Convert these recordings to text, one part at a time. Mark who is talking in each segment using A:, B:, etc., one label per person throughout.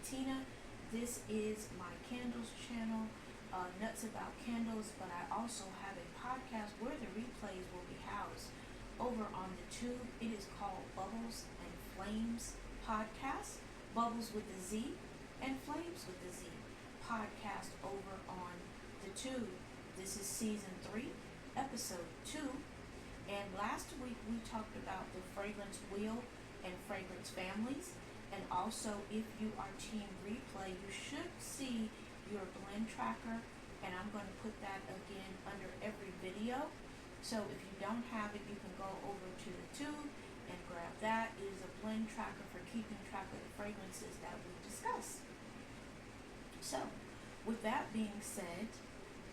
A: Tina. This is my candles channel, Nuts About Candles, but I also have a podcast where the replays will be housed over on the tube. It is called Bubbles and Flames Podcast. Bubbles with the Z and Flames with the Z podcast over on the tube. This is season 3, episode 2. And last week we talked about the fragrance wheel and fragrance families. And also, if you are team replay, you should see your blend tracker. And I'm going to put that again under every video. So if you don't have it, you can go over to the tube and grab that. It is a blend tracker for keeping track of the fragrances that we discuss. So, with that being said,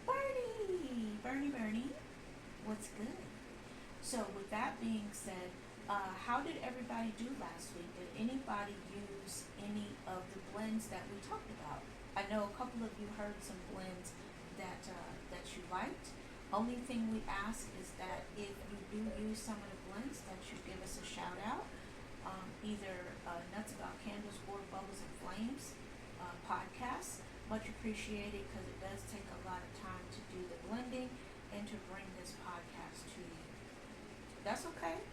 A: Bernie, what's good? So, with that being said, how did everybody do last week? Did anybody use any of the blends that we talked about? I know a couple of you heard some blends that you liked. Only thing we ask is that if you do use some of the blends, that you give us a shout out, either Nuts About Candles or Bubbles and Flames podcasts. Much appreciated, because it does take a lot of time to do the blending and to bring this podcast to you. That's okay.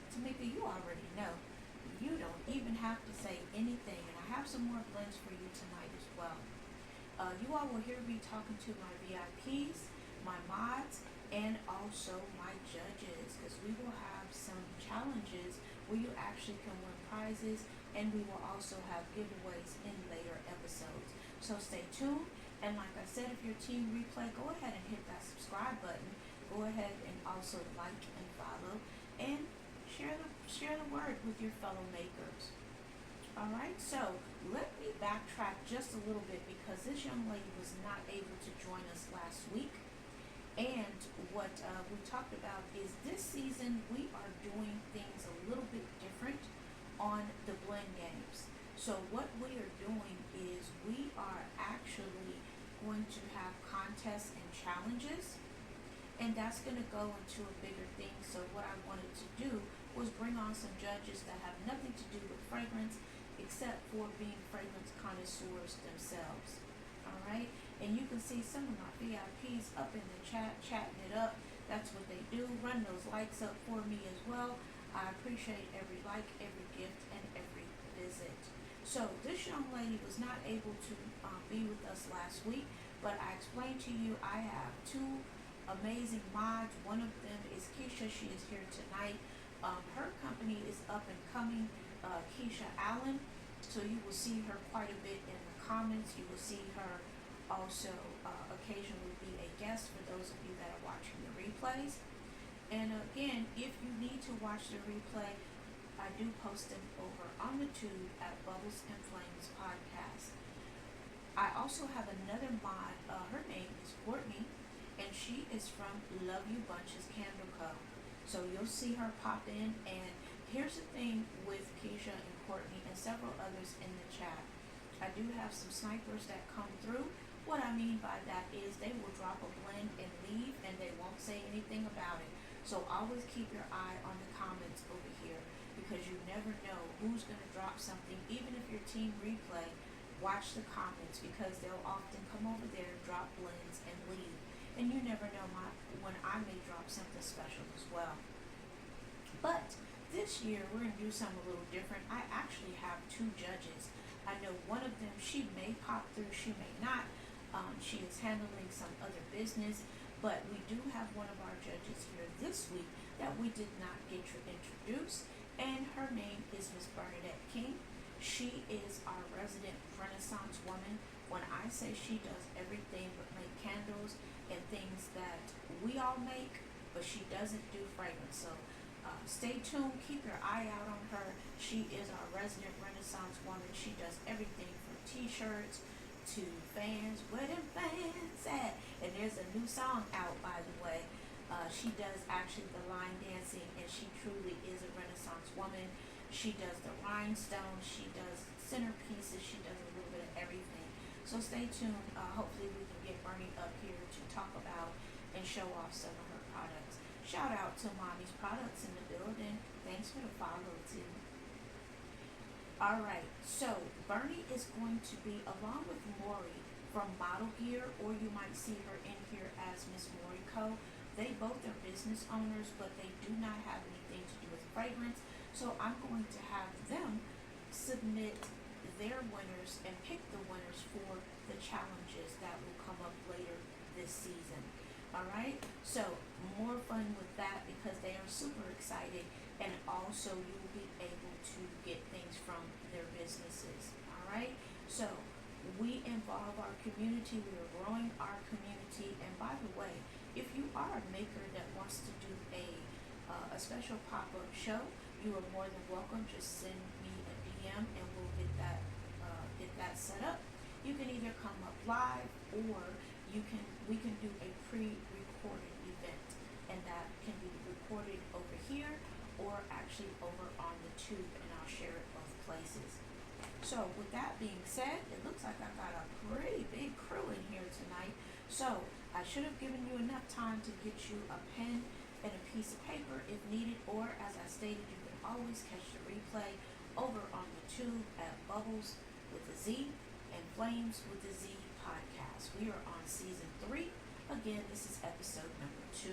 A: Tamika, you already know. You don't even have to say anything, and I have some more blends for you tonight as well. You all will hear me talking to my VIPs, my mods, and also my judges, because we will have some challenges where you actually can win prizes, and we will also have giveaways in later episodes. So stay tuned, and like I said, if you're team replay, go ahead and hit that subscribe button. Go ahead and also like and follow, and share the word with your fellow makers. Alright, so let me backtrack just a little bit, because this young lady was not able to join us last week. And what we talked about is this season we are doing things a little bit different on the blend games. So what we are doing is we are actually going to have contests and challenges, and that's going to go into a bigger thing. So what I wanted to do was bring on some judges that have nothing to do with fragrance except for being fragrance connoisseurs themselves. Alright? And you can see some of my VIPs up in the chat, chatting it up. That's what they do. Run those likes up for me as well. I appreciate every like, every gift, and every visit. So this young lady was not able to be with us last week, but I explained to you I have 2 amazing mods. One of them is Keisha. She is here tonight. Her company is up and coming, Keisha Allen. So you will see her quite a bit in the comments. You will see her also occasionally be a guest for those of you that are watching the replays. And again, if you need to watch the replay, I do post them over on the tube at Bubbles and Flames Podcast. I also have another mod. Her name is Courtney, and she is from Love You Bunches Candle Co. So you'll see her pop in. And here's the thing with Keisha and Courtney and several others in the chat. I do have some snipers that come through. What I mean by that is they will drop a blend and leave, and they won't say anything about it. So always keep your eye on the comments over here, because you never know who's going to drop something. Even if your team replay, watch the comments, because they'll often come over there, drop blends, and leave. And you never know when I may drop something special as well. But this year, we're going to do something a little different. I actually have 2 judges. I know one of them, she may pop through, she may not. She is handling some other business. But we do have one of our judges here this week that we did not get to introduce. And her name is Miss Bernadette King. She is our resident Renaissance woman. When I say she does everything but make candles and things that we all make, but she doesn't do fragrance. So stay tuned, keep your eye out on her. She is our resident Renaissance woman. She does everything from t-shirts to fans. Where them fans at? And there's a new song out, by the way. She does actually the line dancing, and she truly is a Renaissance woman. She does the rhinestones, she does centerpieces, she does a little bit of everything. So stay tuned. Hopefully we can get Bernie up here to talk about and show off some of her products. Shout out to Mommy's Products in the building. Thanks for the follow too. All right, so Bernie is going to be along with Maury from Model Gear, or you might see her in here as Miss Maury Co. They both are business owners, but they do not have anything to do with fragrance. So I'm going to have them submit their winners and pick the winners for the challenges that will come up later this season. All right, so more fun with that because they are super excited, and also you will be able to get things from their businesses. All right, so we involve our community, we are growing our community, and by the way, if you are a maker that wants to do a special pop-up show, you are more than welcome. Just send me a DM and we'll get that set up. You can either come up live, or we can do a pre-recorded event, and that can be recorded over here or actually over on the tube, and I'll share it both places. So with that being said, it looks like I got a pretty big crew in here tonight. So I should have given you enough time to get you a pen and a piece of paper if needed, or as I stated, you can always catch the replay over on the tube at Bubbles with a Z and Flames with a Z podcast. We are on season 3. Again, this is episode number 2.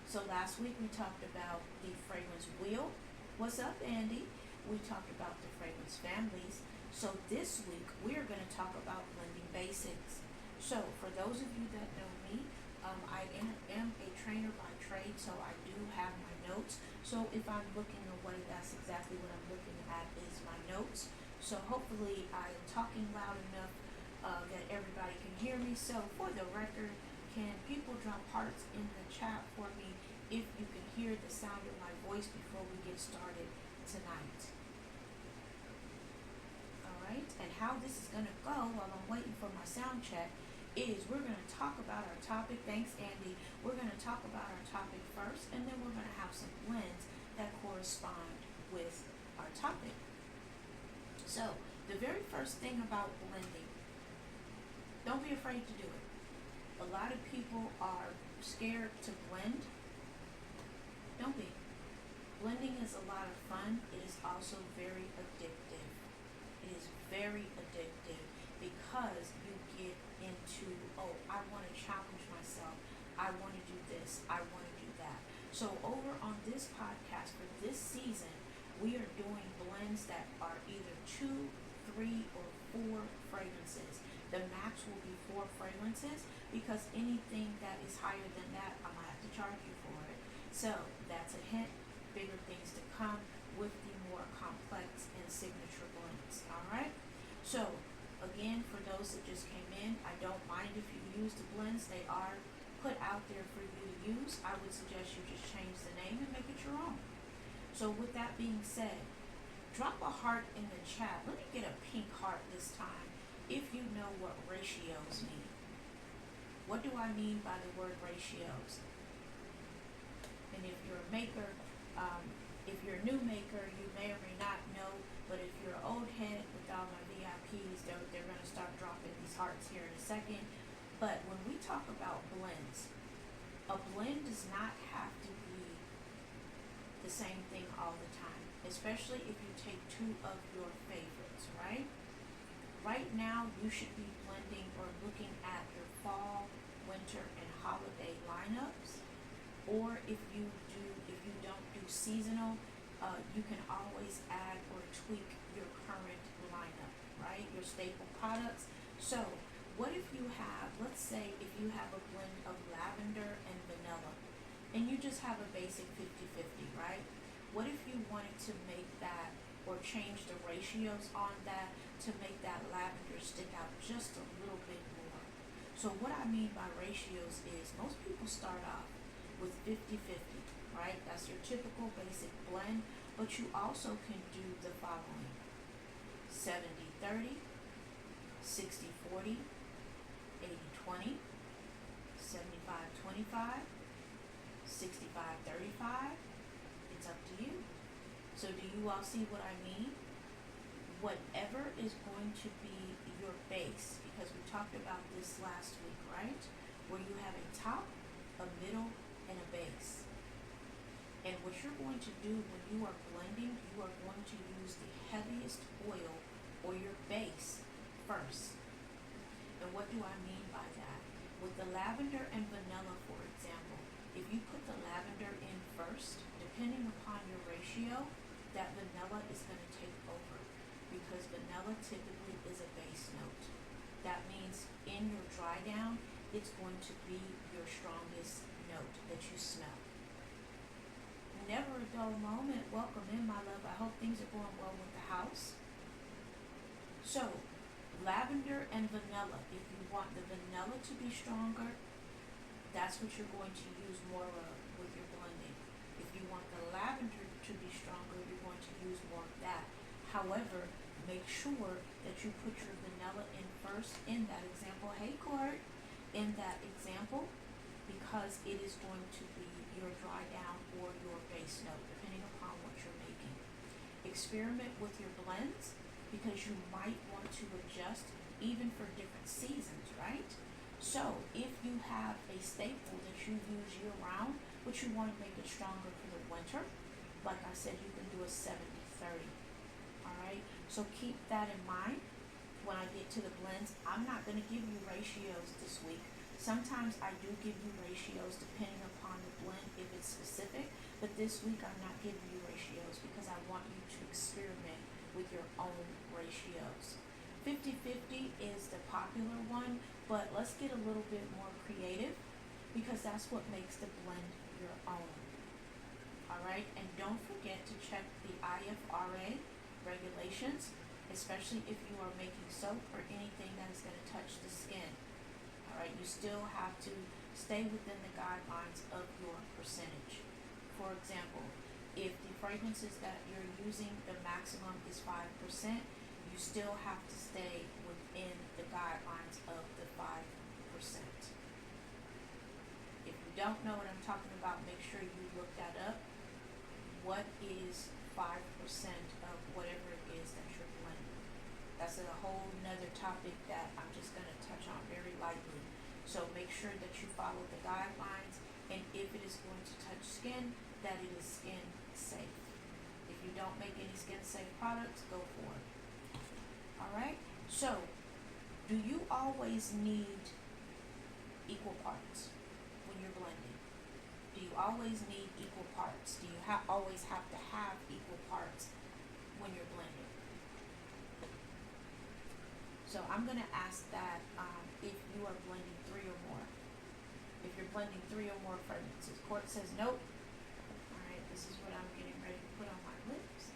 A: So last week we talked about the fragrance wheel. What's up, Andy? We talked about the fragrance families. So this week we are going to talk about blending basics. So for those of you that know me, I am a trainer by trade, so I do have my notes. So if I'm looking away, that's exactly what I'm looking at, is my notes. So hopefully I am talking loud enough that everybody can hear me. So for the record, can people drop hearts in the chat for me if you can hear the sound of my voice before we get started tonight? All right, and how this is going to go while I'm waiting for my sound check is we're going to talk about our topic. Thanks, Andy. We're going to talk about our topic first, and then we're going to have some blends that correspond with our topic. So the very first thing about blending, don't be afraid to do it. A lot of people are scared to blend. Don't be. Blending is a lot of fun. It is also very addictive. It is very addictive because you get into, oh, I want to challenge myself. I want to do this. I want to do that. So over on this podcast for this season, we are doing blends that are either 2, 3, or 4 fragrances. The max will be 4 fragrances because anything that is higher than that, I'm going to have to charge you for it. So that's a hint. Bigger things to come with the more complex and signature blends. All right. So again, for those that just came in, I don't mind if you use the blends. They are put out there for you to use. I would suggest you just change the name and make it your own. So with that being said, drop a heart in the chat. Let me get a pink heart this time if you know what ratios mean. What do I mean by the word ratios? And if you're a maker, if you're a new maker, you may or may not know, but if you're an old head with all my VIPs, they're going to start dropping these hearts here in a second. But when we talk about blends, a blend does not have to be the same thing all the time, especially if you take 2 of your favorites, right? Right now, you should be blending or looking at your fall, winter, and holiday lineups. Or if you don't do seasonal, you can always add or tweak your current lineup, right? Your staple products. So what if you have, let's say if you have a blend of lavender and vanilla, and you just have a basic 50-50, right? What if you wanted to make that or change the ratios on that to make that lavender stick out just a little bit more? So what I mean by ratios is most people start off with 50-50, right? That's your typical basic blend, but you also can do the following: 70-30, 60-40, 80-20, 75-25, 65-35. It's up to you. So do you all see what I mean? Whatever is going to be your base, because we talked about this last week, right? Where you have a top, a middle, and a base. And what you're going to do when you are blending, you are going to use the heaviest oil or your base first. And what do I mean by that? With the lavender and vanilla, for example, if you put the lavender in first, depending upon your ratio, that vanilla is going to take over, because vanilla typically is a base note. That means in your dry down, it's going to be your strongest note that you smell. Never a dull moment. Welcome in, my love. I hope things are going well with the house. So, lavender and vanilla. If you want the vanilla to be stronger, that's what you're going to use more of with your blending. If you want the lavender to be stronger, you're going to use more of that. However, make sure that you put your vanilla in first in that example. Hey, Court. In that example, because it is going to be your dry down or your base note, depending upon what you're making. Experiment with your blends, because you might want to adjust even for different seasons, right? So if you have a staple that you use year round, but you want to make it stronger for the winter, like I said, you can do a 70-30. All right, so keep that in mind. When I get to the blends, I'm not going to give you ratios this week. Sometimes I do give you ratios depending upon the blend if it's specific, but this week I'm not giving you ratios because I want you to experiment with your own ratios. 50-50 is the popular one, but let's get a little bit more creative, because that's what makes the blend your own. All right, and don't forget to check the IFRA regulations, especially if you are making soap or anything that is going to touch the skin. All right, you still have to stay within the guidelines of your percentage. For example, if the fragrances that you're using, the maximum is 5%, you still have to stay within the guidelines of the 5%. If you don't know what I'm talking about, make sure you look that up. What is 5% of whatever it is that you're blending? That's a whole nother topic that I'm just going to touch on very lightly. So make sure that you follow the guidelines, and if it is going to touch skin, that it is skin safe. If you don't make any skin safe products, go for it. All right, so do you always need equal parts when you're blending? Do you always need equal parts? Do you always have to have equal parts when you're blending? So I'm going to ask that if you are blending 3 or more. If you're blending 3 or more fragrances. Court says nope. All right, this is what I'm getting ready to put on my lips.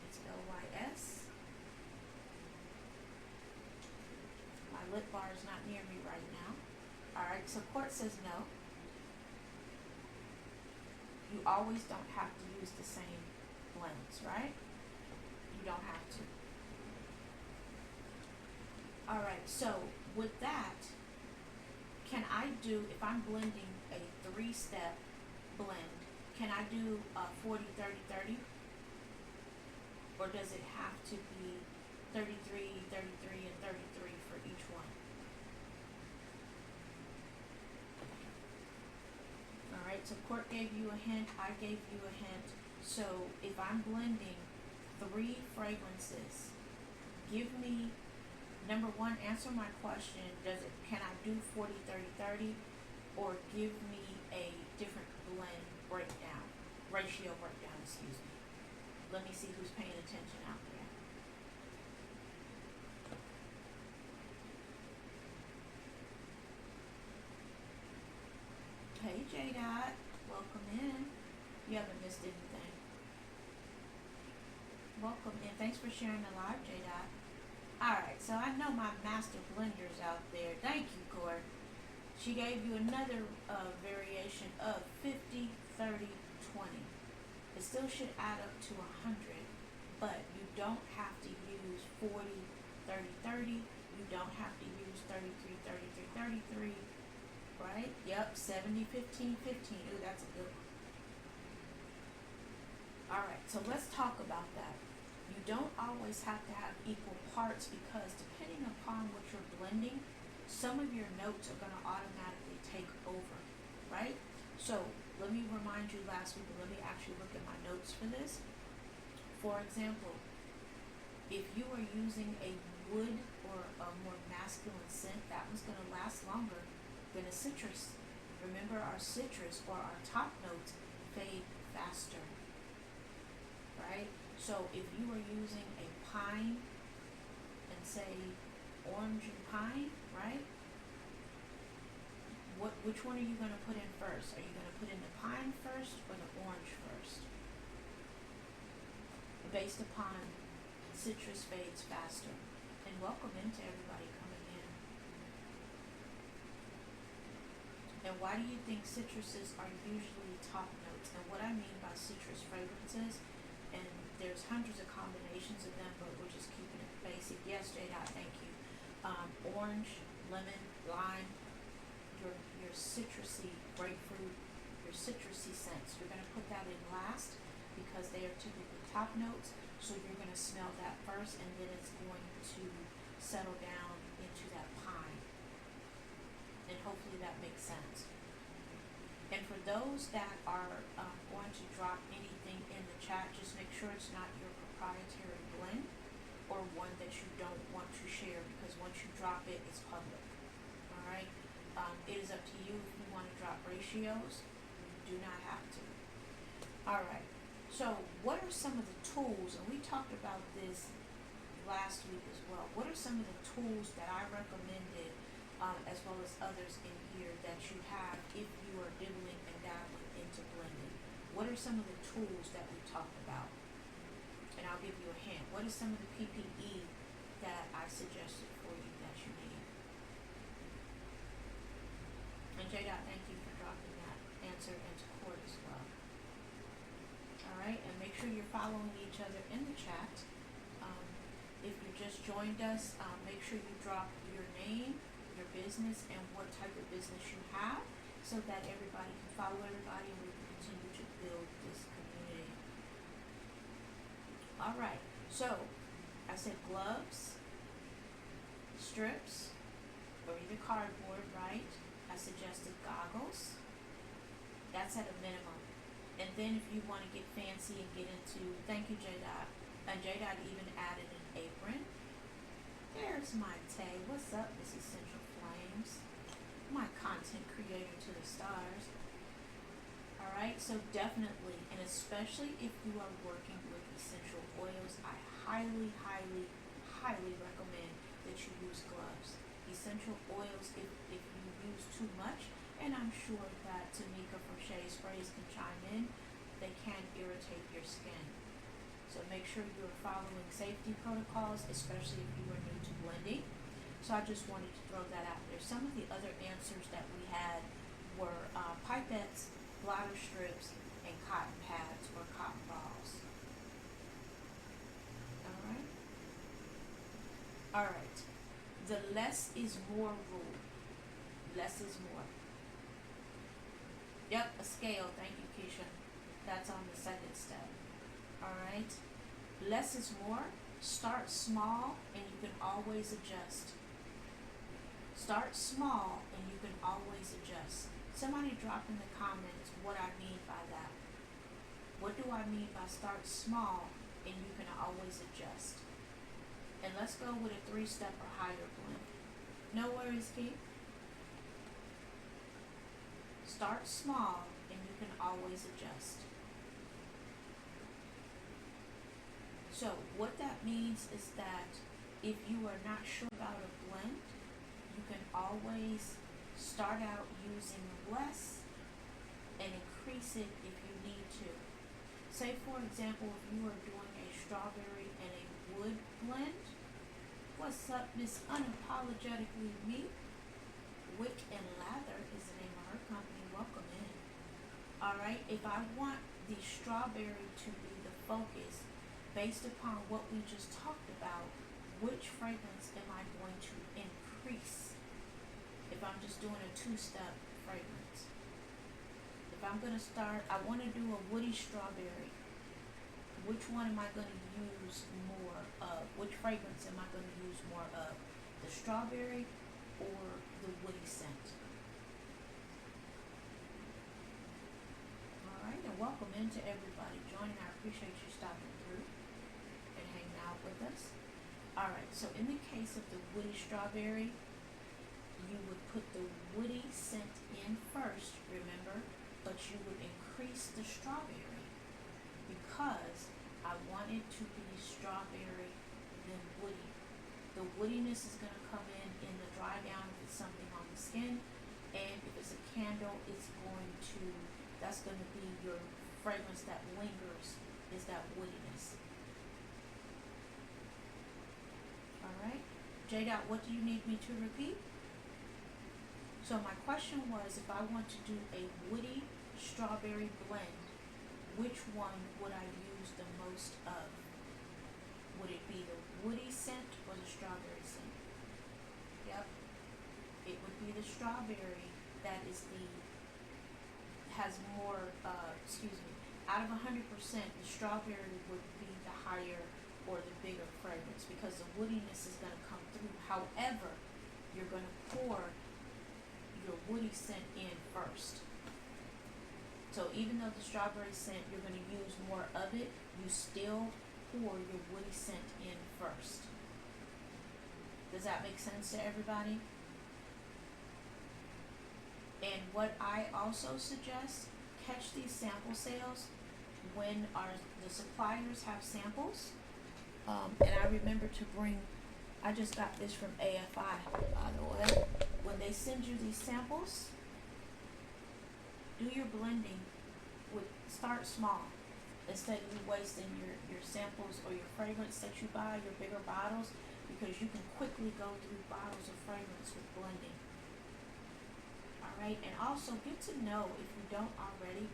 A: It's LYS. My lip bar is not near me right now. All right, so Court says no. You always don't have to use the same blends, right? You don't have to. All right, so with that, can I do, if I'm blending a 3-step blend, can I do 40-30-30? Or does it have to be 33, 33, and 33 for each one? All right, so Court gave you a hint, I gave you a hint. So if I'm blending 3 fragrances, give me, number one, answer my question, can I do 40-30-30, or give me a different blend breakdown, ratio breakdown, excuse me. Let me see who's paying attention out there. Hey J-Dot, welcome in. You haven't missed anything. Welcome in. Thanks for sharing the live, J-Dot. Alright, so I know my master blenders out there. Thank you, Court. She gave you another variation of 50-30-20. It still should add up to 100, but you don't have to use 40-30-30. You don't have to use 33-33-33. Right? Yep, 70-15-15. Ooh, that's a good one. Alright, so let's talk about that. You don't always have to have equal parts, because depending upon what you're blending, some of your notes are going to automatically take over, right? So Let me remind you last week, and let me actually look at my notes for this. For example, if you are using a wood or a more masculine scent, that one's going to last longer than a citrus. Remember, our citrus or our top notes fade faster, right? So if you are using a pine and say orange and pine, right? Which one are you going to put in first? Are you going to put in the pine first or the orange first? Based upon citrus fades faster. And welcome into everybody coming in. And why do you think citruses are usually top notes? And what I mean by citrus fragrances, and there's hundreds of combinations of them, but we're just keeping it basic. Yes, Jada, thank you. Orange, lemon, lime, your citrusy grapefruit, your citrusy scents. You're going to put that in last because they are typically top notes. So you're going to smell that first, and then it's going to settle down into that pine. And hopefully that makes sense. And for those that are going to drop anything in the chat, just make sure it's not your proprietary blend or one that you don't want to share, because once you drop it, it's public. All right? It is up to you if you want to drop ratios. You do not have to. All right. So what are some of the tools, and we talked about this last week as well, what are some of the tools that I recommended, as well as others in here, that you have if you are dibbling and dabbling into blending? What are some of the tools that we talked about? And I'll give you a hint. What is some of the PPE that I suggested for you that you need? And J. Thank you for dropping that answer into court as well. Alright, and make sure you're following each other in the chat. If you just joined us, make sure you drop your name, your business, and what type of business you have, so that everybody can follow everybody and we can continue to build this community. Alright, so I said gloves, strips, or either cardboard, right? I suggested goggles. That's at a minimum. And then if you want to get fancy and get into, thank you, J. And J. even added an apron. There's my Tay. What's up, Miss Essential Flames? My content creator to the stars. Alright, so definitely, and especially if you are working with essential oils, I highly, highly, highly recommend that you use gloves. Essential oils, if you use too much, and I'm sure that Tamika from Shea Sprays can chime in, they can irritate your skin. So make sure you're following safety protocols, especially if you are new to blending. So I just wanted to throw that out there. Some of the other answers that we had were pipettes, bladder strips, and cotton pads or cotton balls. Alright? Alright. The less is more rule. Less is more. Yep, a scale. Thank you, Keisha. That's on the second step. Alright? Less is more. Start small and you can always adjust. Start small and you can always adjust. Somebody drop in the comments what I mean by that. What do I mean by start small and you can always adjust? And let's go with a 3-step or higher blend. No worries, Keith. Start small and you can always adjust. So what that means is that if you are not sure about a blend, you can always start out using less and increase it if you need to. Say for example, if you are doing a strawberry and a wood blend, what's up, Miss Unapologetically Me? Wick and Lather is the name of her company. Welcome in. Alright, if I want the strawberry to be the focus, based upon what we just talked about, which fragrance am I going to increase? If I'm just doing a 2-step fragrance. If I'm going to start, I want to do a woody strawberry. Which one am I going to use more of? Which fragrance am I going to use more of? The strawberry or the woody scent? welcome into everybody joining. I appreciate you stopping through and hanging out with us. Alright, so in the case of the woody strawberry, you would put the woody scent in first, remember, but you would increase the strawberry because I want it to be strawberry then woody. The woodiness is going to come in the dry down if it's something on the skin, and if it's a candle, that's going to be your fragrance that lingers, is that woodiness. Alright, J-Dot, what do you need me to repeat? So my question was, if I want to do a woody strawberry blend, which one would I use the most of? Would it be the woody scent or the strawberry scent? Yep. It would be the strawberry that has more, out of 100%, the strawberry would be the higher or the bigger fragrance because the woodiness is going to come through. However, you're going to pour your woody scent in first. So even though the strawberry scent, you're going to use more of it, you still pour your woody scent in first. Does that make sense to everybody? And what I also suggest, catch these sample sales when the suppliers have samples. And I remember to bring, I just got this from AFI, by the way. When they send you these samples, do your blending start small. Instead of you wasting your samples or your fragrance that you buy, your bigger bottles, because you can quickly go through bottles of fragrance with blending. Alright, and also get to know, if you don't already,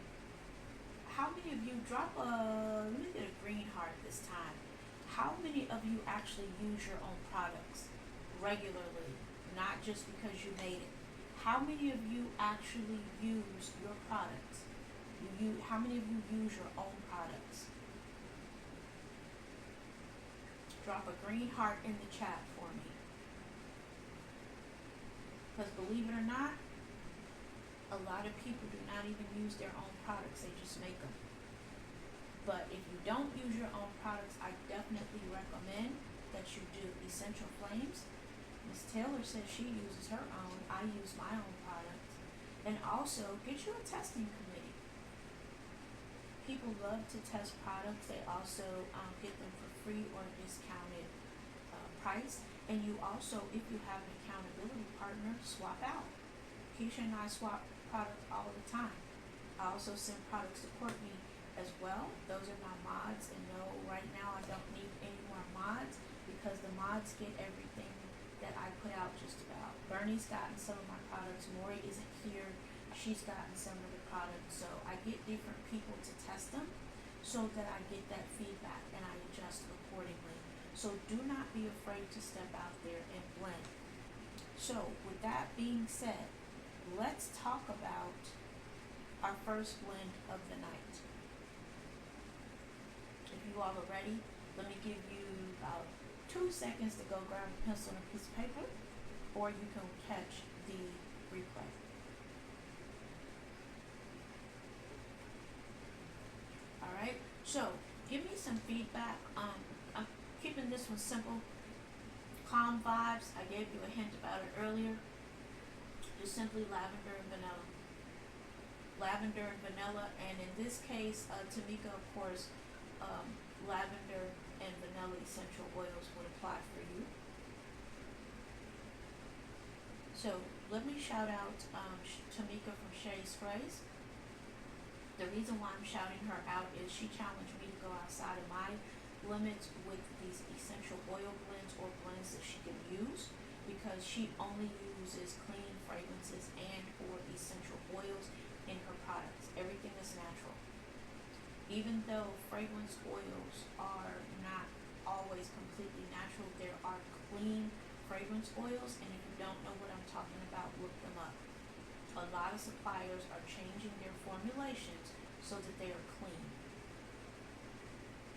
A: how many of you let me get a green heart this time. How many of you actually use your own products regularly, not just because you made it? How many of you actually use your products? How many of you use your own products? Drop a green heart in the chat for me. Because believe it or not, a lot of people do not even use their own products, they just make them. But if you don't use your own products, I definitely recommend that you do. Essential Flames, Miss Taylor says she uses her own. I use my own products. And also, get you a testing committee. People love to test products. They also get them for free or discounted price. And you also, if you have an accountability partner, swap out. Keisha and I swap products all the time. I also send products to Courtney as well. Those are my mods, and no, right now I don't need any more mods because the mods get everything that I put out just about. Bernie's gotten some of my products. Maury isn't here. She's gotten some of the products. So I get different people to test them so that I get that feedback and I adjust accordingly. So do not be afraid to step out there and blend. So with that being said, let's talk about our first blend of the night. If you all are ready, let me give you about 2 seconds to go grab a pencil and a piece of paper, or you can catch the replay. Alright, so give me some feedback. I'm keeping this one simple. Calm vibes. I gave you a hint about it earlier. Just simply lavender and vanilla. Lavender and vanilla, and in this case, Tamika, of course, lavender and vanilla essential oils would apply for you. So let me shout out Tamika from Shea Sprays. The reason why I'm shouting her out is she challenged me to go outside of my limits with these essential oil blends or blends that she can use, because she only uses clean fragrances and or essential oils in her products. Everything is natural. Even though fragrance oils are not always completely natural, there are clean fragrance oils, and if you don't know what I'm talking about, look them up. A lot of suppliers are changing their formulations so that they are clean.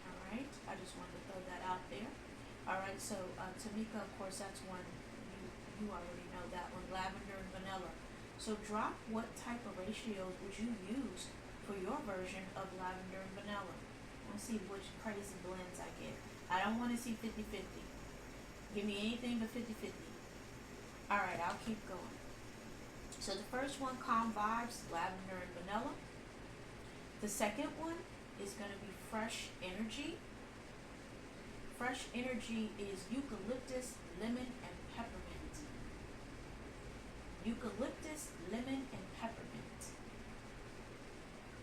A: Alright, I just wanted to throw that out there. Alright, so Tamika, of course, that's one, you already know that one, lavender and vanilla. So drop what type of ratios would you use for your version of lavender and vanilla. Let's see which crazy blends I get. I don't want to see 50-50. Give me anything but 50-50. Alright, I'll keep going. So the first one, Calm Vibes, lavender and vanilla. The second one is going to be Fresh Energy. Fresh Energy is eucalyptus, lemon, and peppermint. Eucalyptus, lemon, and peppermint.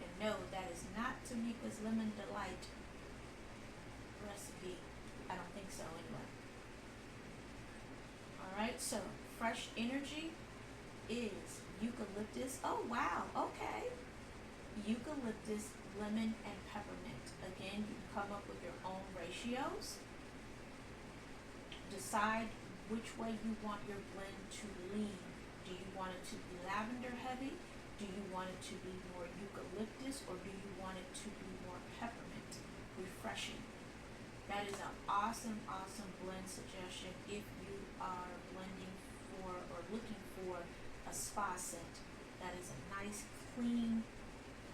A: And no, that is not Tamika's Lemon Delight recipe. I don't think so anyway. Alright, so Fresh Energy is eucalyptus. Oh wow, okay. Eucalyptus, lemon, and peppermint. Again, you can come up with your own ratios. Decide which way you want your blend to lean. Do you want it to be lavender heavy? Do you want it to be more eucalyptus, or do you want it to be more peppermint, refreshing? That is an awesome, awesome blend suggestion if you are blending for or looking for a spa scent. That is a nice, clean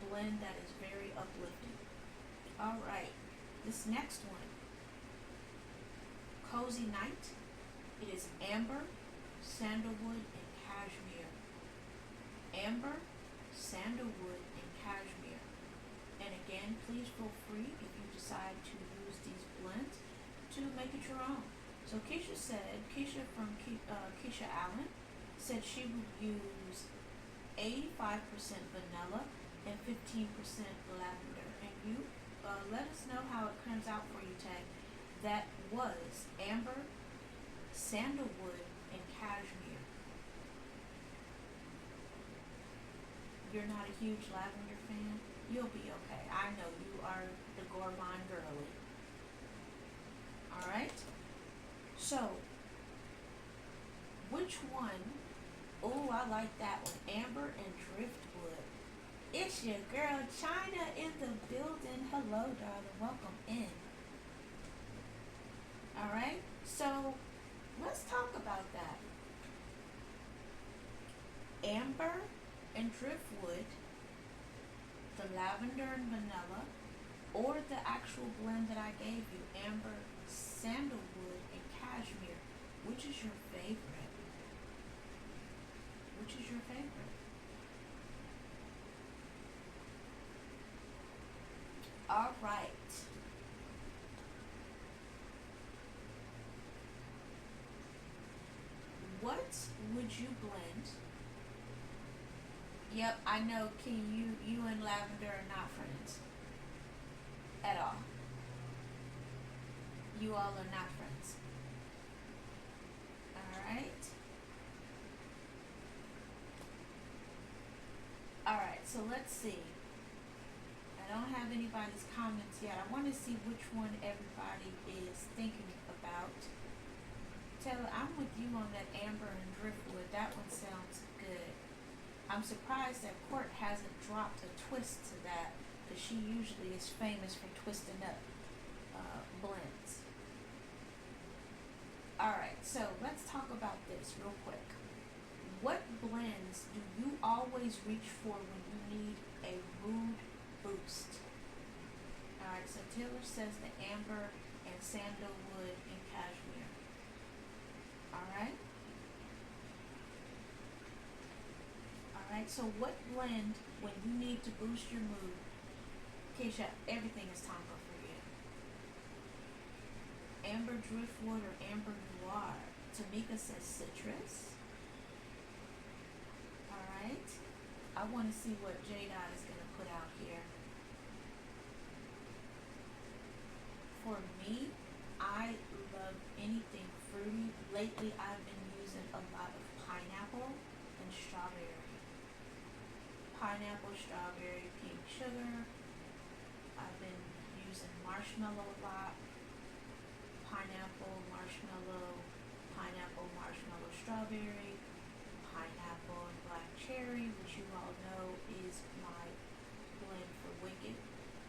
A: blend that is very uplifting. Alright, this next one, Cozy Night. It is amber, sandalwood, and cashmere. Amber, sandalwood, and cashmere. And again, please feel free if you decide to use these blends to make it your own. So Keisha from Keisha Allen said she would use 85% vanilla and 15% lavender. And you let us know how it comes out for you, Tay. That was amber, sandalwood, and cashmere. You're not a huge lavender fan? You'll be okay. I know you are the gourmand girly. Alright? So, which one? Oh, I like that one. Amber and driftwood. It's your girl China in the building. Hello, darling. Welcome in. Alright? So, let's talk about that. Amber and driftwood, the lavender and vanilla, or the actual blend that I gave you, amber, sandalwood, and cashmere. Which is your favorite? Which is your favorite? Alright. What would you blend? Yep, I know, King, you and lavender are not friends. At all. You all are not friends. Alright. Alright, so let's see. I don't have anybody's comments yet. I want to see which one everybody is thinking about. Taylor, I'm with you on that amber and driftwood. That one sounds good. I'm surprised that Court hasn't dropped a twist to that, because she usually is famous for twisting up blends. Alright, so let's talk about this real quick. What blends do you always reach for when you need a mood boost? Alright, so Taylor says the amber and sandalwood and cashmere. Alright? Alright, so what blend, when you need to boost your mood? Keisha, everything is Tonka for you. Amber driftwood or amber noir. Tamika says citrus. Alright. I want to see what J-Dot is going to put out here. For me, I love anything fruity. Lately, I've been using a lot of pineapple and strawberry. Pineapple, strawberry, pink sugar. I've been using marshmallow a lot. Pineapple, marshmallow, strawberry, pineapple and black cherry, which you all know is my blend for Wicked.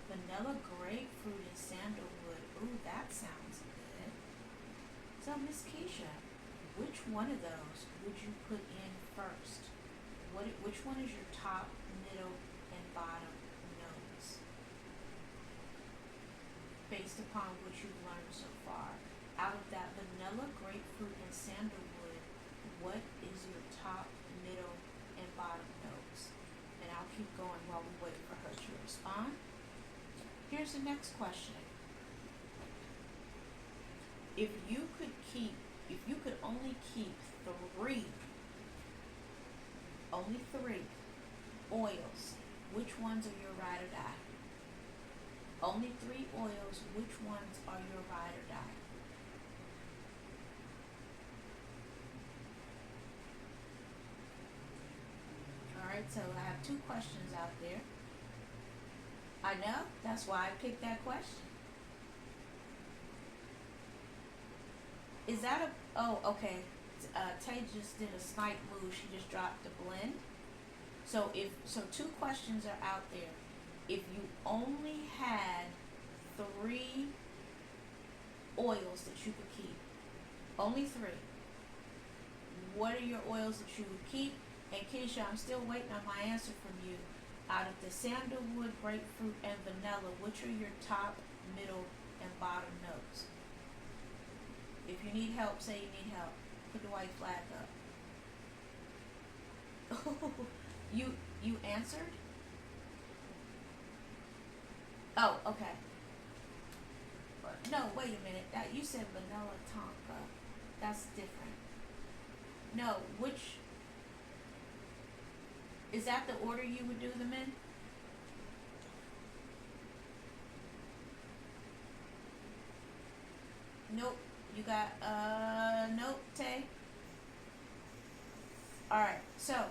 A: Vanilla, grapefruit, and sandalwood. Ooh, that sounds good. So, Miss Keisha, which one of those would you put in first? Which one is your top, middle, and bottom based upon what you've learned so far. Out of that vanilla, grapefruit, and sandalwood, what is your top, middle, and bottom notes? And I'll keep going while we wait for her to respond. Here's the next question. If you could only keep only three oils, which ones are your ride or die? Only three oils, which ones are your ride or die? Alright, so I have two questions out there. I know, that's why I picked that question. Is that oh, okay. Tay just did a snipe move, she just dropped the blend. So two questions are out there. If you only had three oils that you could keep, only three, what are your oils that you would keep? And Keisha, I'm still waiting on my answer from you. Out of the sandalwood, grapefruit, and vanilla, which are your top, middle, and bottom notes? If you need help, say you need help. Put the white flag up. You answered? Oh, okay. No, wait a minute. That you said vanilla tonka. That's different. No, which is that the order you would do them in? Nope. You got nope, Tay. Alright, so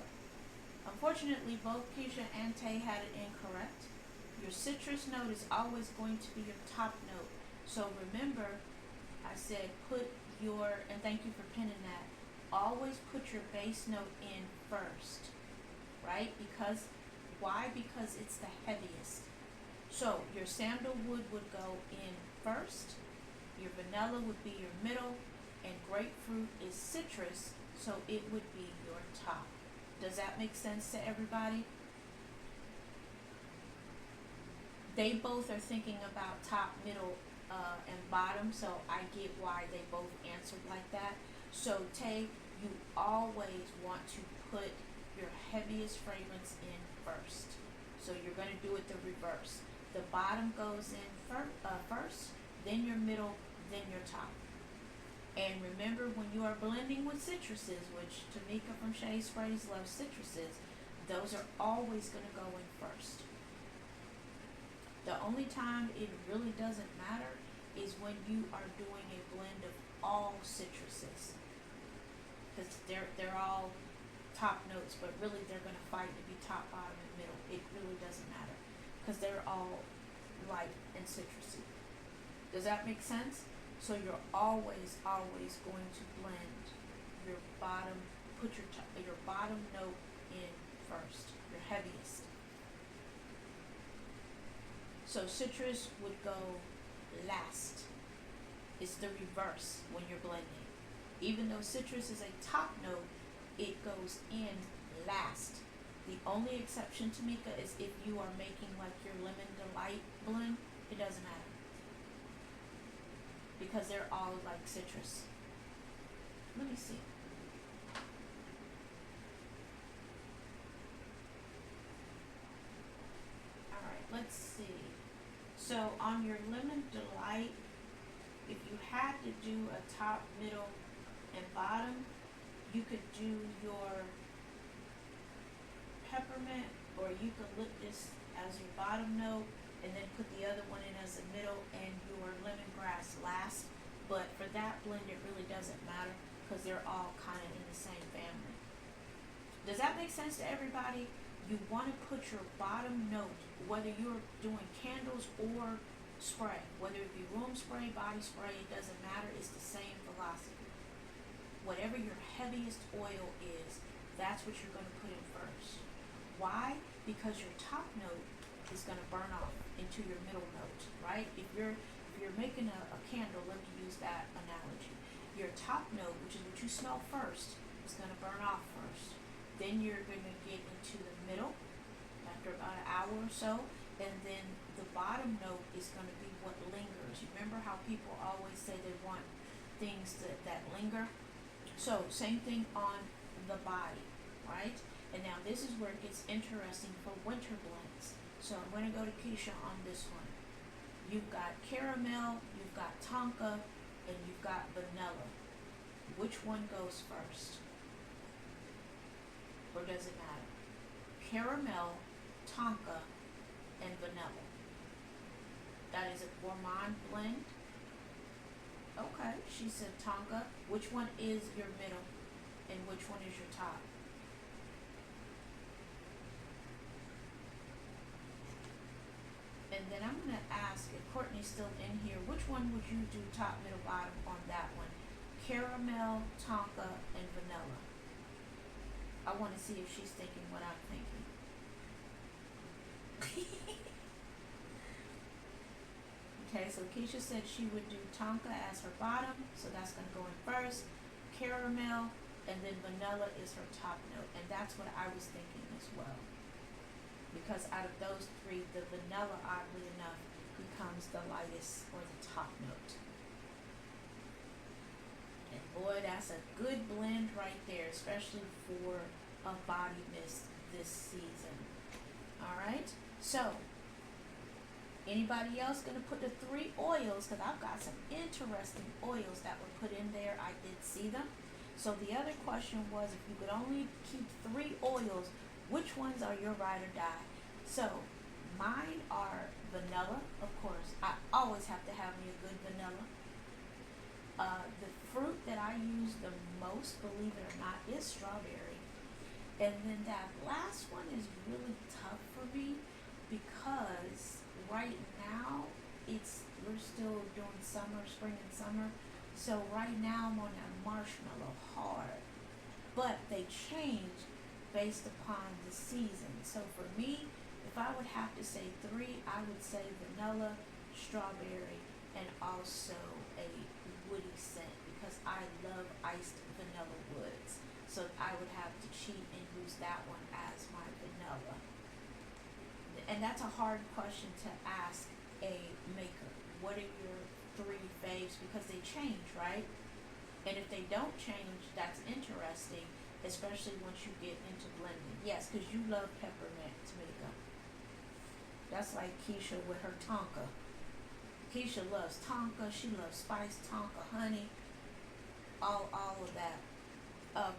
A: unfortunately both Keisha and Tay had it incorrect. Your citrus note is always going to be your top note. So remember, I said put your, and thank you for pinning that, always put your base note in first, right? Because, why? Because it's the heaviest. So your sandalwood would go in first, your vanilla would be your middle, and grapefruit is citrus, so it would be your top. Does that make sense to everybody? They both are thinking about top, middle, and bottom, so I get why they both answered like that. So Tay, you always want to put your heaviest fragrance in first. So you're going to do it the reverse. The bottom goes in first, then your middle, then your top. And remember, when you are blending with citruses, which Tamika from Shade Sprays loves citruses, those are always going to go in first. The only time it really doesn't matter is when you are doing a blend of all citruses, because they're all top notes, but really they're going to fight to be top, bottom, and middle. It really doesn't matter because they're all light and citrusy. Does that make sense? So you're always going to blend your bottom, put your bottom note in first, your heaviest. So citrus would go last. It's the reverse when you're blending. Even though citrus is a top note, it goes in last. The only exception, Tamika, is if you are making like your lemon delight blend, it doesn't matter. Because they're all like citrus. Let me see. Alright, let's see. So on your lemon delight, if you had to do a top, middle, and bottom, you could do your peppermint, or you could lift this as your bottom note and then put the other one in as the middle and your lemongrass last. But for that blend, it really doesn't matter because they're all kind of in the same family. Does that make sense to everybody? You want to put your bottom note, whether you're doing candles or spray, whether it be room spray, body spray, it doesn't matter. It's the same philosophy. Whatever your heaviest oil is, that's what you're going to put in first. Why? Because your top note is going to burn off into your middle note, right? If you're making a candle, let me use that analogy. Your top note, which is what you smell first, is going to burn off first. Then you're going to get into the middle after about an hour or so, and then the bottom note is going to be what lingers. You remember how people always say they want things that linger? So same thing on the body, right? And now this is where it gets interesting for winter blends. So I'm going to go to Keisha on this one. You've got caramel, you've got tonka, and you've got vanilla. Which one goes first? Or does it matter? Caramel, tonka, and vanilla. That is a gourmand blend. Okay, she said tonka. Which one is your middle? And which one is your top? And then I'm going to ask, if Courtney's still in here, which one would you do top, middle, bottom on that one? Caramel, tonka, and vanilla. I want to see if she's thinking what I'm thinking. Okay, so Keisha said she would do tonka as her bottom, so that's going to go in first. Caramel, and then vanilla is her top note, and that's what I was thinking as well. Because out of those three, the vanilla, oddly enough, becomes the lightest or the top note. And boy, that's a good blend right there, especially for a body mist this season. All right, so anybody else gonna put the 3 oils? Because I've got some interesting oils that were put in there. I did see them. So the other question was, if you could only keep 3 oils, which ones are your ride or die? So mine are vanilla, of course. I always have to have me a good vanilla. The fruit that I use the most, believe it or not, is strawberry. And then that last one is really tough for me because right now we're still doing summer, spring and summer. So right now I'm on that marshmallow hard. But they change based upon the season. So for me, if I would have to say 3, I would say vanilla, strawberry, and also a woody scent because I love iced vanilla woods. So I would have to cheat and use that one as my vanilla. And that's a hard question to ask a maker. What are your 3 faves? Because they change, right? And if they don't change, that's interesting, especially once you get into blending. Yes, because you love peppermint, Tamika. That's like Keisha with her tonka. Keisha loves tonka. She loves spice tonka, honey, all of that.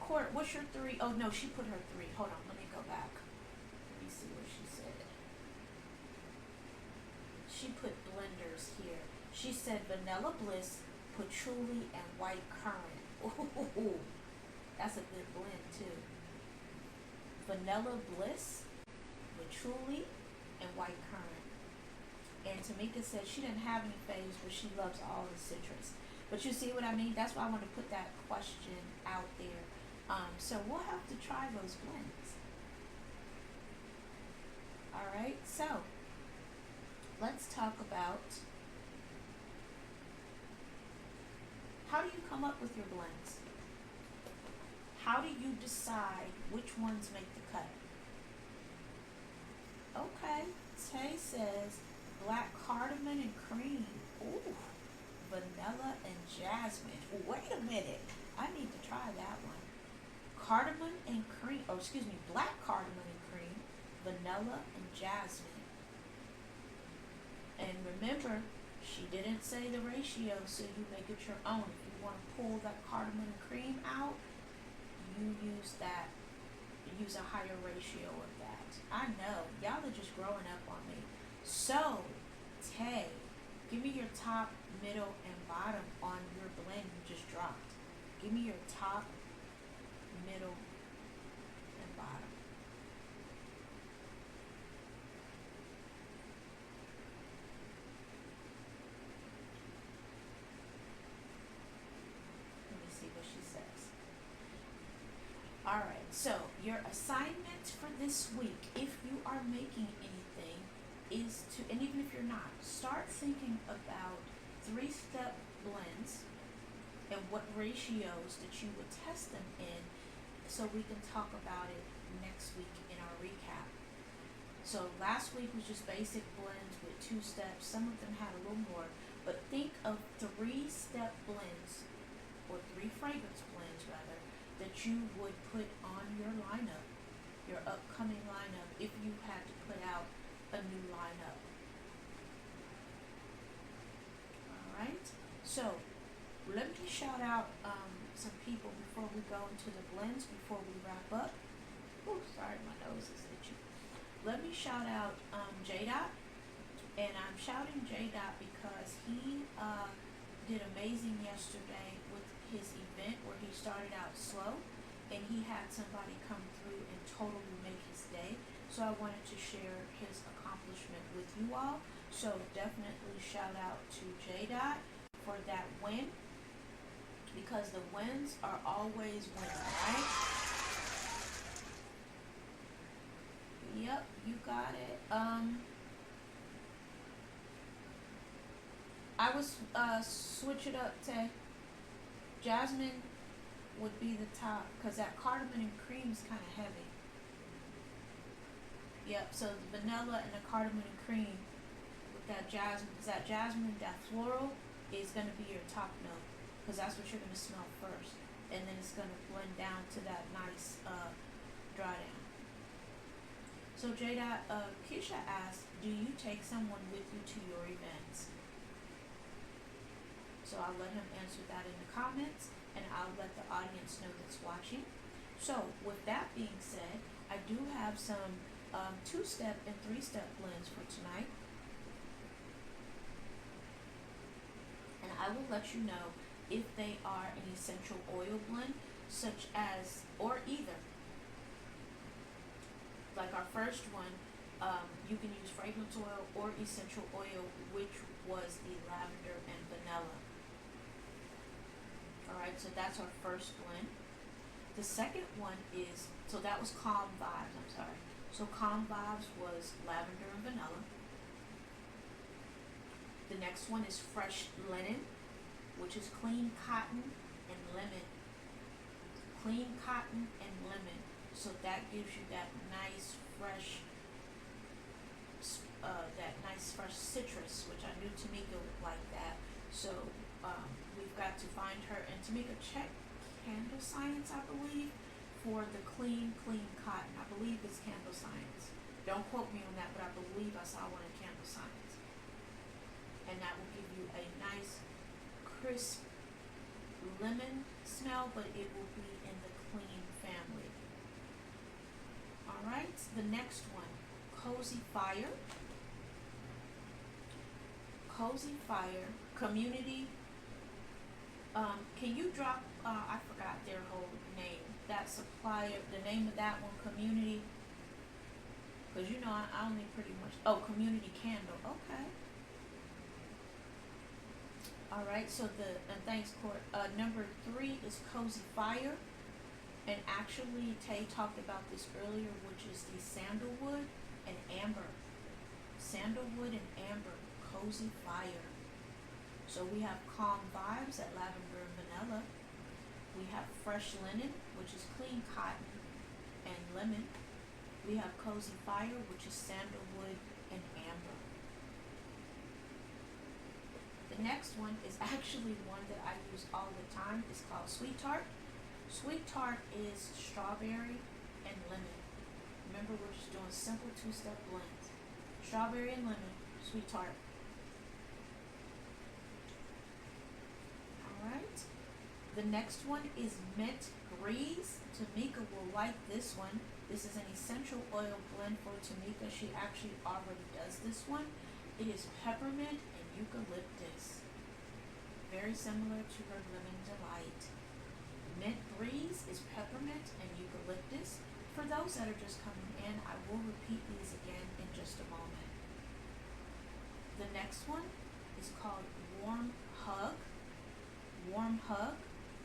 A: Court, what's your 3? Oh no, she put her 3. Hold on, let me go back. Let me see what she said. She put blenders here. She said vanilla bliss, patchouli, and white currant. Ooh, that's a good blend too. Vanilla bliss, patchouli, and white currant. And Tamika said she didn't have any faves, but she loves all the citrus. But you see what I mean? That's why I want to put that question out there. So we'll have to try those blends. All right, so let's talk about how do you come up with your blends? How do you decide which ones make the cut? Okay, Tay says black cardamom and cream. Ooh, vanilla and jasmine. Wait a minute. I need to try that one. Cardamom and cream, black cardamom and cream, vanilla and jasmine. And remember, she didn't say the ratio, so you make it your own. If you want to pull that cardamom and cream out, you use a higher ratio of that. I know, y'all are just growing up on me. So, Tay, give me your top, middle, and bottom on your blend you just dropped. Give me your top, middle, and bottom. Let me see what she says. Alright, so your assignment for this week, if you are making anything, is to, and even if you're not, start thinking about 3-step blends and what ratios that you would test them in so we can talk about it next week in our recap. So last week was just basic blends with 2 steps. Some of them had a little more, but think of 3-step blends, or 3 fragrance blends rather, that you would put on your lineup, your upcoming lineup, if you had to put out a new lineup. Alright, so let me shout out some people before we go into the blends, before we wrap up. Oh, sorry, my nose is itchy. Let me shout out J-Dot, and I'm shouting J-Dot because he did amazing yesterday with his event where he started out slow and he had somebody come through and totally make his day. So I wanted to share his accomplishment with you all. So definitely shout out to J-Dot for that win, because the wins are always wins, right? Yep, you got it. I would switch it up to jasmine would be the top, because that cardamom and cream is kind of heavy. Yep, so the vanilla and the cardamom and cream with that jasmine, that floral is going to be your top note, because that's what you're going to smell first, and then it's going to blend down to that nice dry down. So Jada, Keisha asked, do you take someone with you to your events? So I'll let him answer that in the comments, and I'll let the audience know that's watching. So with that being said, I do have some 2-step and 3-step blends for tonight. And I will let you know if they are an essential oil blend, such as, or either. Like our first one, you can use fragrance oil or essential oil, which was the lavender and vanilla. Alright, so that's our first blend. The second one is, so that was Calm Vibes, I'm sorry. So Calm Vibes was lavender and vanilla. The next one is Fresh Linen, which is clean cotton and lemon. Clean cotton and lemon. So that gives you that nice fresh citrus, which I knew Tamika would like that. So we've got to find her, and Tamika, check Candle Science, I believe, for the clean cotton. I believe it's Candle Science. Don't quote me on that, but I believe I saw one in Candle Science. And that will give you a nice crisp lemon smell, but it will be in the clean family. Alright, the next one, Cozy Fire. Cozy Fire, Community. Can you drop, I forgot their whole name, that supplier, the name of that one, Community? Because you know, I only pretty much, Community Candle, okay. Alright, so thanks, Court. Number 3 is Cozy Fire. And actually, Tay talked about this earlier, which is the sandalwood and amber. Sandalwood and amber, Cozy Fire. So we have Calm Vibes at lavender and vanilla. We have Fresh Linen, which is clean cotton and lemon. We have Cozy Fire, which is sandalwood and amber. The next one is actually one that I use all the time. It's called Sweet Tart. Sweet Tart is strawberry and lemon. Remember, we're just doing simple 2-step blends. Strawberry and lemon, Sweet Tart. Alright. The next one is Mint Breeze. Tamika will like this one. This is an essential oil blend for Tamika. She actually already does this one. It is peppermint and eucalyptus. Very similar to her Lemon Delight. Mint Breeze is peppermint and eucalyptus. For those that are just coming in, I will repeat these again in just a moment. The next one is called Warm Hug. Warm Hug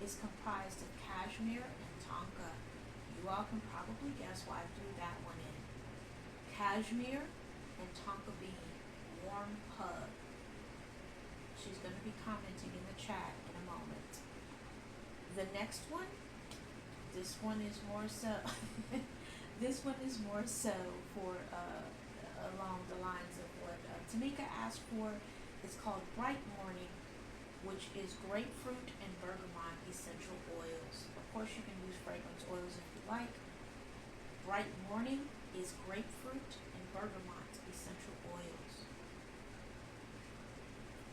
A: is comprised of cashmere and tonka. You all can probably guess why I threw that one in. Cashmere and tonka bean. Warm Hug. She's going to be commenting in the chat in a moment. The next one, this one is more so this one is more so for along the lines of what Tamika asked for. It's called Bright Morning, which is grapefruit and bergamot essential oils. Of course, you can use fragrance oils if you like. Bright Morning is grapefruit and bergamot essential oils.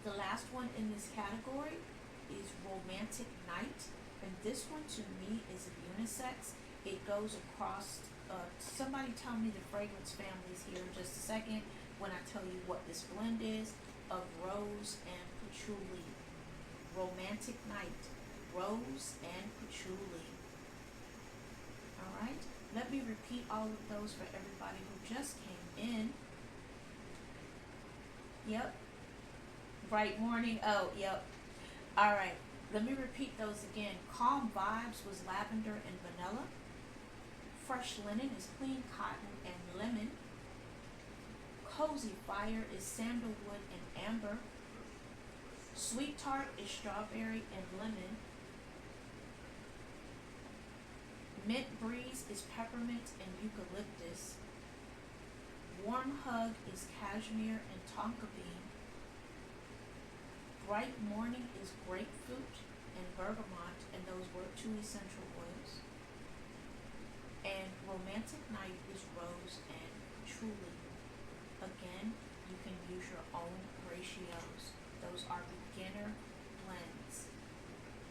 A: The last one in this category is Romantic Night, and this one to me is a unisex. It goes across, somebody tell me the fragrance families here in just a second when I tell you what this blend is of rose and patchouli. Romantic Night, rose and patchouli. Alright, let me repeat all of those for everybody who just came in. Yep, Bright Morning, oh, yep. Alright, let me repeat those again. Calm Vibes was lavender and vanilla. Fresh Linen is clean cotton and lemon. Cozy Fire is sandalwood and amber. Sweet Tart is strawberry and lemon. Mint Breeze is peppermint and eucalyptus. Warm Hug is cashmere and tonka bean. Bright Morning is grapefruit and bergamot, and those were 2 essential oils. And Romantic Night is rose and patchouli. Again, you can use your own ratios. Those are beginner blends,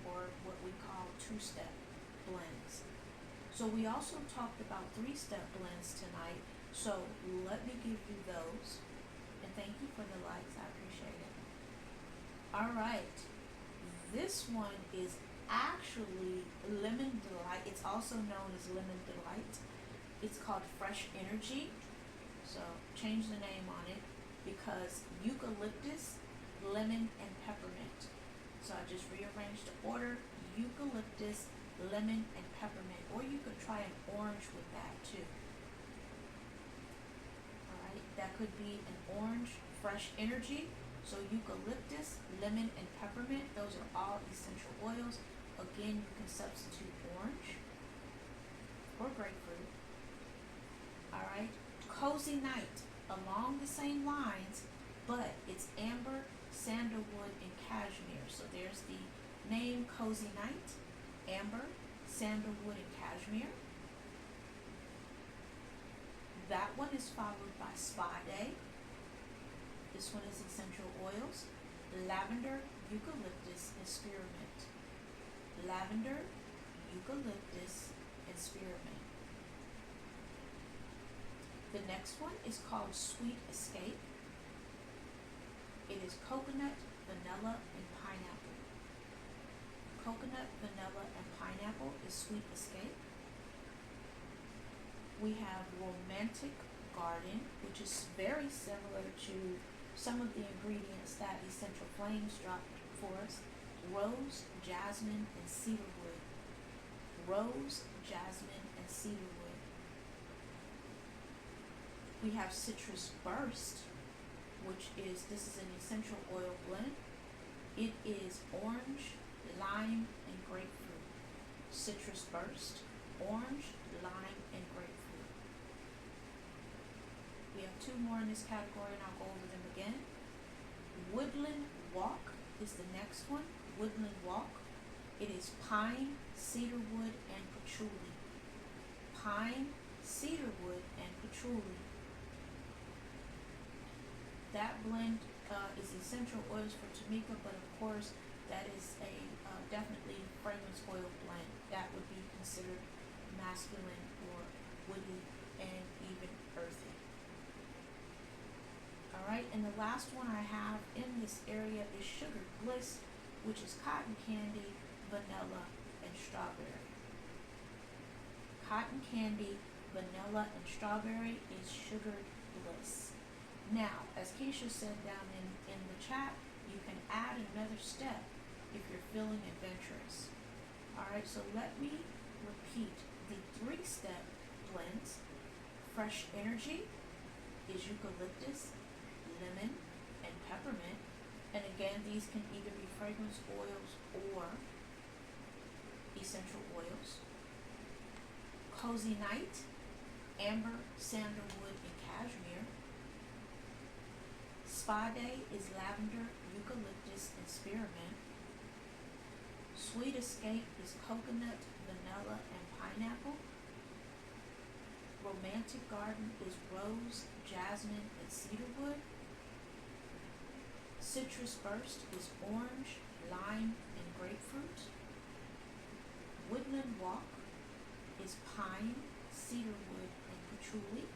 A: or what we call 2-step blends. So we also talked about 3-step blends tonight, so let me give you those. And thank you for the likes, I appreciate it. Alright, this one is actually Lemon Delight. It's also known as Lemon Delight. It's called Fresh Energy. So change the name on it because eucalyptus, lemon, and peppermint. So I just rearranged the order: eucalyptus, lemon, and peppermint. Or you could try an orange with that too. Alright, that could be an orange, Fresh Energy. So eucalyptus, lemon, and peppermint, those are all essential oils. Again, you can substitute orange or grapefruit. Alright, Cozy Night, along the same lines, but it's amber, sandalwood, and cashmere. So there's the name Cozy Night, amber, sandalwood, and cashmere. That one is followed by Spa Day. This one is essential oils: lavender, eucalyptus, and spearmint. Lavender, eucalyptus, and spearmint. The next one is called Sweet Escape. It is coconut, vanilla, and pineapple. Coconut, vanilla, and pineapple is Sweet Escape. We have Romantic Garden, which is very similar to some of the ingredients that Essential Flames dropped for us: rose, jasmine, and cedarwood. Rose, jasmine, and cedarwood. We have Citrus Burst, which is, this is an essential oil blend. It is orange, lime, and grapefruit. Citrus Burst, orange, lime, and grapefruit. We have 2 more in this category, and I'll go over them again. Woodland Walk is the next one. Woodland Walk. It is pine, cedarwood, and patchouli. Pine, cedarwood, and patchouli. That blend is essential oils for Tamika, but of course that is a definitely fragrance oil blend. That would be considered masculine or woody and even earthy. Alright, and the last one I have in this area is Sugar Bliss, which is cotton candy, vanilla, and strawberry. Cotton candy, vanilla, and strawberry is Sugar Bliss. Now, as Keisha said down in the chat, you can add another step if you're feeling adventurous. Alright, so let me repeat the 3-step blends. Fresh Energy is eucalyptus, lemon, and peppermint. And again, these can either be fragrance oils or essential oils. Cozy Night, amber, sandalwood, and cashmere. Spa Day is lavender, eucalyptus, and spearmint. Sweet Escape is coconut, vanilla, and pineapple. Romantic Garden is rose, jasmine, and cedarwood. Citrus Burst is orange, lime, and grapefruit. Woodland Walk is pine, cedarwood, and patchouli.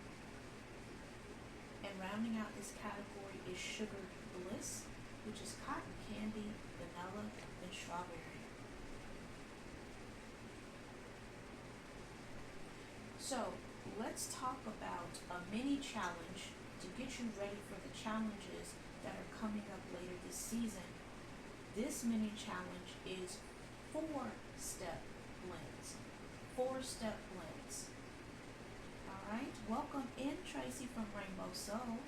A: And rounding out this category is Sugared Bliss, which is cotton candy, vanilla, and strawberry. So let's talk about a mini challenge to get you ready for the challenges that are coming up later this season. This mini challenge is 4-step blends. 4-step blends. Alright, welcome in Tracy from Rainbow Soul.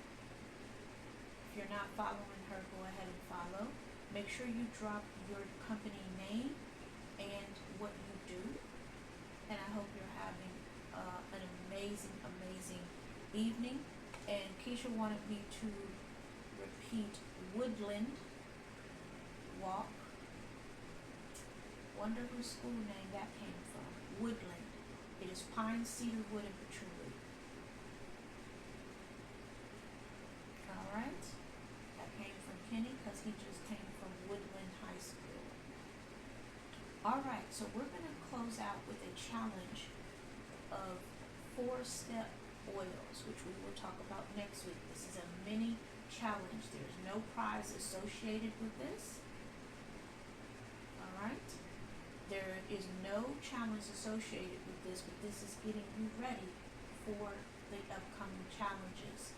A: If you're not following her, go ahead and follow. Make sure you drop your company name and what you do. And I hope you're having an amazing evening. And Keisha wanted me to repeat Woodland Walk. Wonder whose school name that came from. Woodland. It is pine, cedar wood, and patchouli. Alright. That came from Kenny because he just came from Woodland High School. Alright, so we're going to close out with a challenge of 4-step oils, which we will talk about next week. This is a mini challenge. There's no prize associated with this. Alright? There is no challenge associated with this, but this is getting you ready for the upcoming challenges.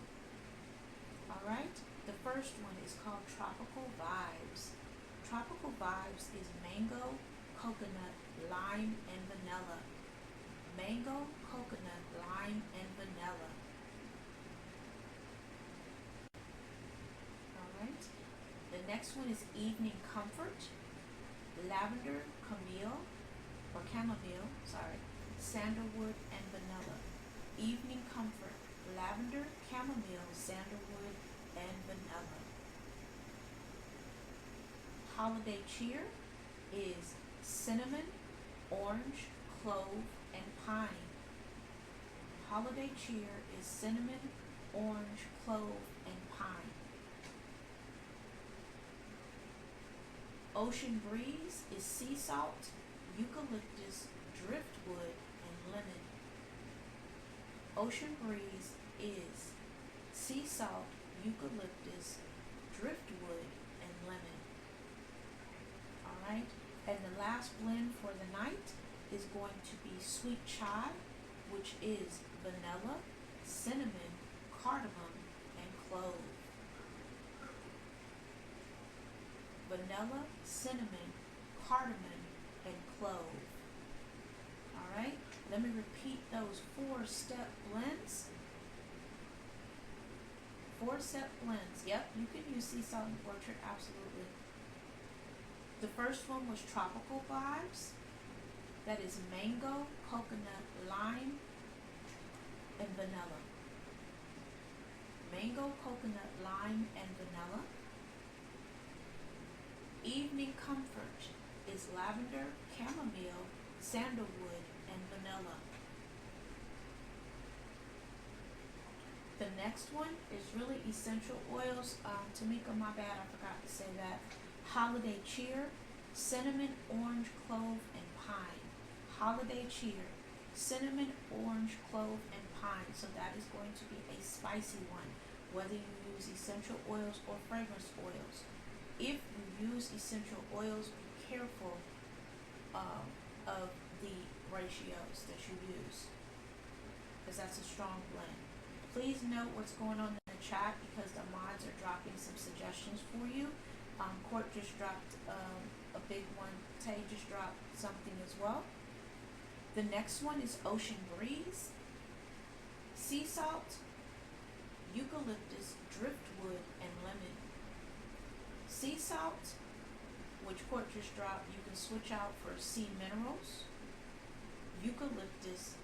A: Alright? The first one is called Tropical Vibes. Tropical Vibes is mango, coconut, lime, and vanilla. Mango, coconut, lime, and vanilla. Alright. The next one is Evening Comfort. Lavender, chamomile, sandalwood, and vanilla. Evening Comfort. Lavender, chamomile, sandalwood, and vanilla. Holiday Cheer is cinnamon, orange, clove, and pine. Holiday Cheer is cinnamon, orange, clove, and pine. Ocean Breeze is sea salt, eucalyptus, driftwood, and lemon. Ocean Breeze is sea salt, eucalyptus, driftwood, and lemon. Alright, and the last blend for the night is going to be Sweet Chai, which is vanilla, cinnamon, cardamom, and clove. Vanilla, cinnamon, cardamom, and clove. Alright, let me repeat those 4-step blends. 4-step blends. Yep, you can use sea salt and orchard, absolutely. The first one was Tropical Vibes. That is mango, coconut, lime, and vanilla. Mango, coconut, lime, and vanilla. Evening Comfort is lavender, chamomile, sandalwood, and vanilla. The next one is really essential oils. Tamika, my bad, I forgot to say that. Holiday Cheer, cinnamon, orange, clove, and pine. Holiday Cheer, cinnamon, orange, clove, and pine. So that is going to be a spicy one, whether you use essential oils or fragrance oils. If you use essential oils, be careful of the ratios that you use, because that's a strong blend. Please note what's going on in the chat, because the mods are dropping some suggestions for you. Court just dropped a big one. Tay just dropped something as well. The next one is Ocean Breeze, sea salt, eucalyptus, driftwood, and lemon. Sea salt, which Court just dropped, you can switch out for sea minerals, eucalyptus,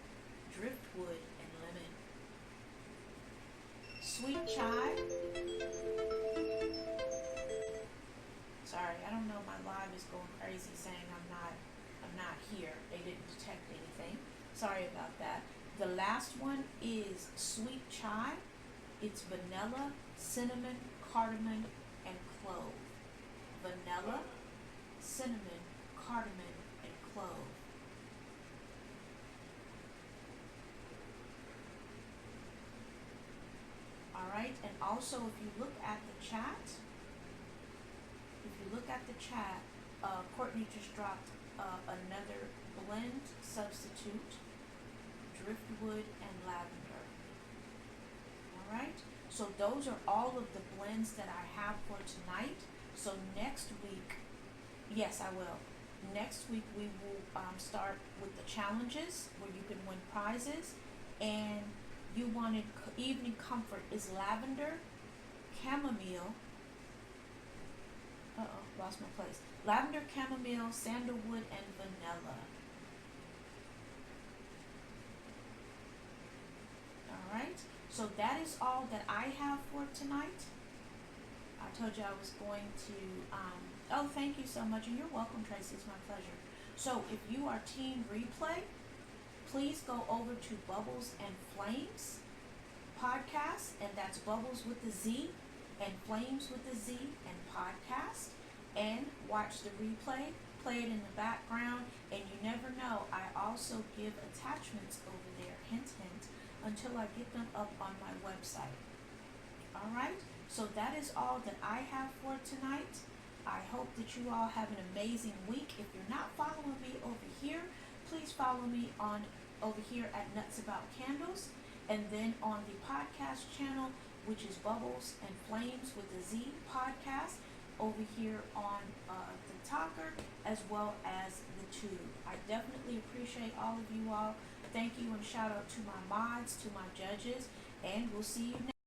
A: driftwood, and lemon. Sweet Chai Tracy saying I'm not here. They didn't detect anything. Sorry about that. The last one is sweet chai. It's vanilla, cinnamon, cardamom, and clove. Vanilla, cinnamon, cardamom, and clove. Alright, and also if you look at the chat, Courtney just dropped another blend substitute, driftwood and lavender. Alright, so those are all of the blends that I have for tonight. So next week, yes, I will. Next week we will start with the challenges where you can win prizes. And you wanted evening comfort is lavender, chamomile. Lost my place. Lavender, chamomile, sandalwood, and vanilla. Alright, so that is all that I have for tonight. I told you I was going to, oh, thank you so much, and you're welcome, Tracy, it's my pleasure. So if you are Team Replay, please go over to Bubbles and Flames podcast, and that's Bubbles with the Z and Flames with the Z and podcast, and watch the replay, play it in the background, and you never know, I also give attachments over there, hint, hint, until I get them up on my website. Alright, so that is all that I have for tonight. I hope that you all have an amazing week. If you're not following me over here, please follow me on over here at Nuts About Candles, and then on the podcast channel, which is Bubbles and Flames with the Z podcast, over here on the Talker as well as the Tube. I definitely appreciate all of you all. Thank you, and shout out to my mods, to my judges, and we'll see you next